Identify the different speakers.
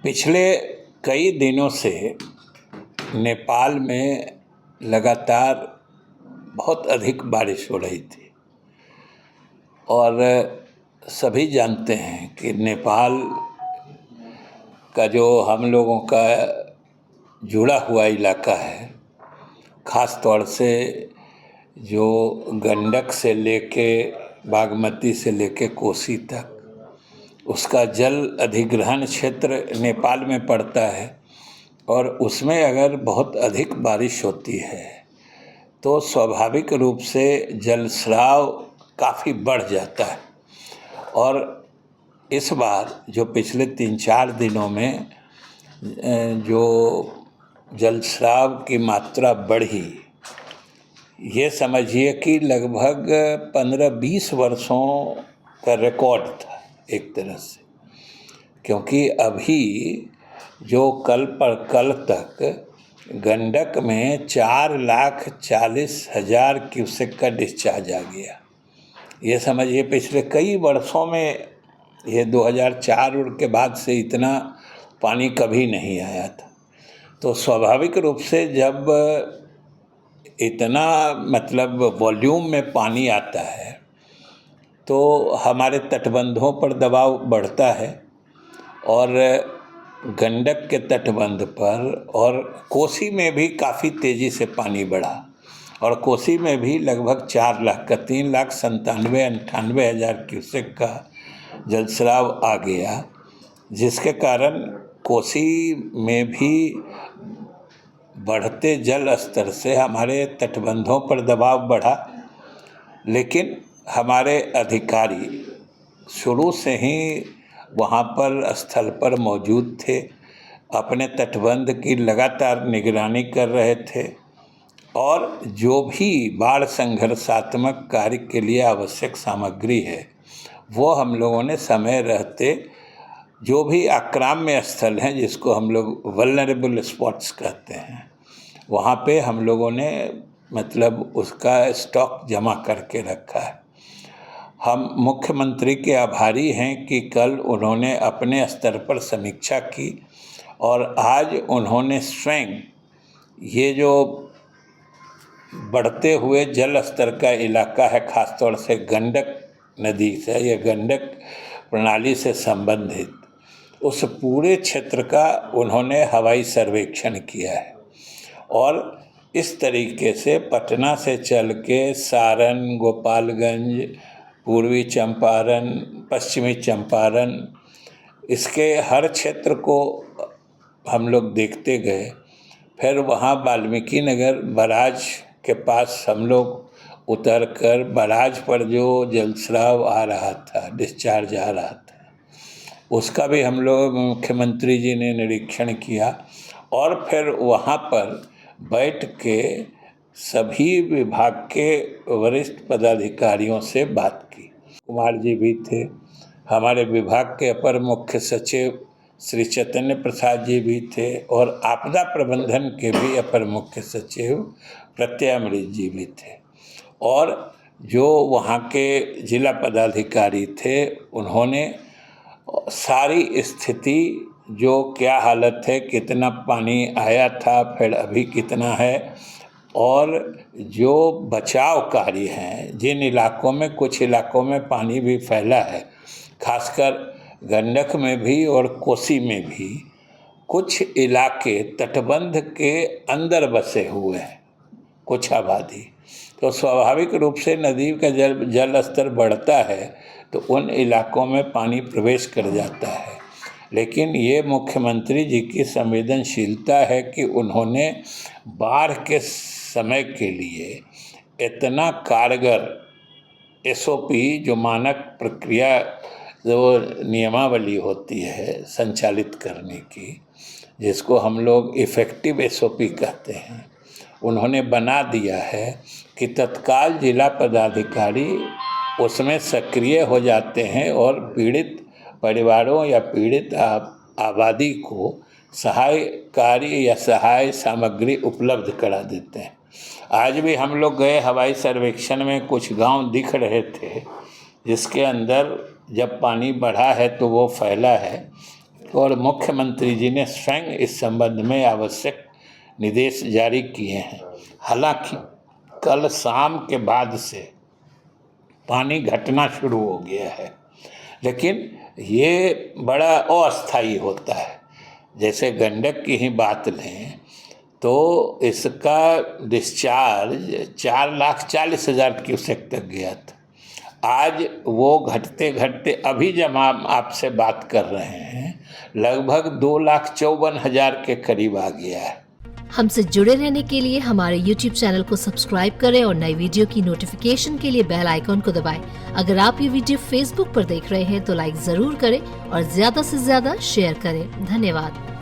Speaker 1: पिछले कई दिनों से नेपाल में लगातार बहुत अधिक बारिश हो रही थी और सभी जानते हैं कि नेपाल का जो हम लोगों का जुड़ा हुआ इलाका है, ख़ास तौर से जो गंडक से लेके बागमती से लेके कोसी तक उसका जल अधिग्रहण क्षेत्र नेपाल में पड़ता है और उसमें अगर बहुत अधिक बारिश होती है तो स्वाभाविक रूप से जलस्राव काफ़ी बढ़ जाता है। और इस बार जो पिछले 3-4 दिनों में जो जलस्राव की मात्रा बढ़ी, ये समझिए कि लगभग 15-20 वर्षों का रिकॉर्ड था एक तरह से, क्योंकि अभी जो कल तक गंडक में 4,40,000 क्यूसेक का डिस्चार्ज आ गया। ये समझिए पिछले कई वर्षों में, ये 2004 के बाद से इतना पानी कभी नहीं आया था। तो स्वाभाविक रूप से जब इतना वॉल्यूम में पानी आता है तो हमारे तटबंधों पर दबाव बढ़ता है और गंडक के तटबंध पर और कोसी में भी काफ़ी तेज़ी से पानी बढ़ा और कोसी में भी लगभग 4 लाख का 3,97,98,000 क्यूसेक का जलस्राव आ गया, जिसके कारण कोसी में भी बढ़ते जल स्तर से हमारे तटबंधों पर दबाव बढ़ा। लेकिन हमारे अधिकारी शुरू से ही वहाँ पर स्थल पर मौजूद थे, अपने तटबंध की लगातार निगरानी कर रहे थे और जो भी बाढ़ संघर्षात्मक कार्य के लिए आवश्यक सामग्री है वो हम लोगों ने समय रहते, जो भी आक्राम्य स्थल हैं जिसको हम लोग वल्नरेबल स्पॉट्स कहते हैं, वहाँ पे हम लोगों ने उसका स्टॉक जमा करके रखा है। हम मुख्यमंत्री के आभारी हैं कि कल उन्होंने अपने स्तर पर समीक्षा की और आज उन्होंने स्वयं ये जो बढ़ते हुए जल स्तर का इलाका है, ख़ासतौर से गंडक नदी से या गंडक प्रणाली से संबंधित उस पूरे क्षेत्र का उन्होंने हवाई सर्वेक्षण किया है और इस तरीके से पटना से चल के सारण, गोपालगंज, पूर्वी चंपारण, पश्चिमी चंपारण, इसके हर क्षेत्र को हम लोग देखते गए। फिर वहाँ वाल्मीकि नगर बराज के पास हम लोग उतर कर बराज पर जो जलस्राव आ रहा था, डिस्चार्ज आ रहा था, उसका भी हम लोग मुख्यमंत्री जी ने निरीक्षण किया और फिर वहाँ पर बैठ के सभी विभाग के वरिष्ठ पदाधिकारियों से बात की। कुमार जी भी थे, हमारे विभाग के अपर मुख्य सचिव श्री चैतन्य प्रसाद जी भी थे और आपदा प्रबंधन के भी अपर मुख्य सचिव प्रत्यय अमृत जी भी थे और जो वहाँ के जिला पदाधिकारी थे उन्होंने सारी स्थिति, जो क्या हालत है, कितना पानी आया था, फिर अभी कितना है और जो बचाव कार्य हैं, जिन इलाकों में, कुछ इलाकों में पानी भी फैला है, खासकर गंडक में भी और कोसी में भी कुछ इलाके तटबंध के अंदर बसे हुए हैं, कुछ आबादी, तो स्वाभाविक रूप से नदी का जल स्तर बढ़ता है तो उन इलाकों में पानी प्रवेश कर जाता है। लेकिन ये मुख्यमंत्री जी की संवेदनशीलता है कि उन्होंने बाढ़ के समय के लिए इतना कारगर एसओपी, जो मानक प्रक्रिया, जो नियमावली होती है संचालित करने की, जिसको हम लोग इफ़ेक्टिव एसओपी कहते हैं, उन्होंने बना दिया है कि तत्काल जिला पदाधिकारी उसमें सक्रिय हो जाते हैं और पीड़ित परिवारों या पीड़ित आबादी को सहाय कार्य या सहाय सामग्री उपलब्ध करा देते हैं। आज भी हम लोग गए हवाई सर्वेक्षण में, कुछ गांव दिख रहे थे जिसके अंदर जब पानी बढ़ा है तो वो फैला है, और मुख्यमंत्री जी ने स्वयं इस संबंध में आवश्यक निर्देश जारी किए हैं। हालांकि कल शाम के बाद से पानी घटना शुरू हो गया है, लेकिन ये बड़ा अस्थायी होता है। जैसे गंडक की ही बात लें तो इसका डिस्चार्ज 4,40,000 क्यूसेक तक गया था। आज वो घटते घटते अभी जब हम आपसे बात कर रहे हैं लगभग 2,54,000 के करीब आ गया है।
Speaker 2: हमसे जुड़े रहने के लिए हमारे YouTube चैनल को सब्सक्राइब करें और नई वीडियो की नोटिफिकेशन के लिए बेल आइकॉन को दबाएं। अगर आप ये वीडियो Facebook पर देख रहे हैं तो लाइक जरूर करें और ज्यादा से ज्यादा शेयर करें। धन्यवाद।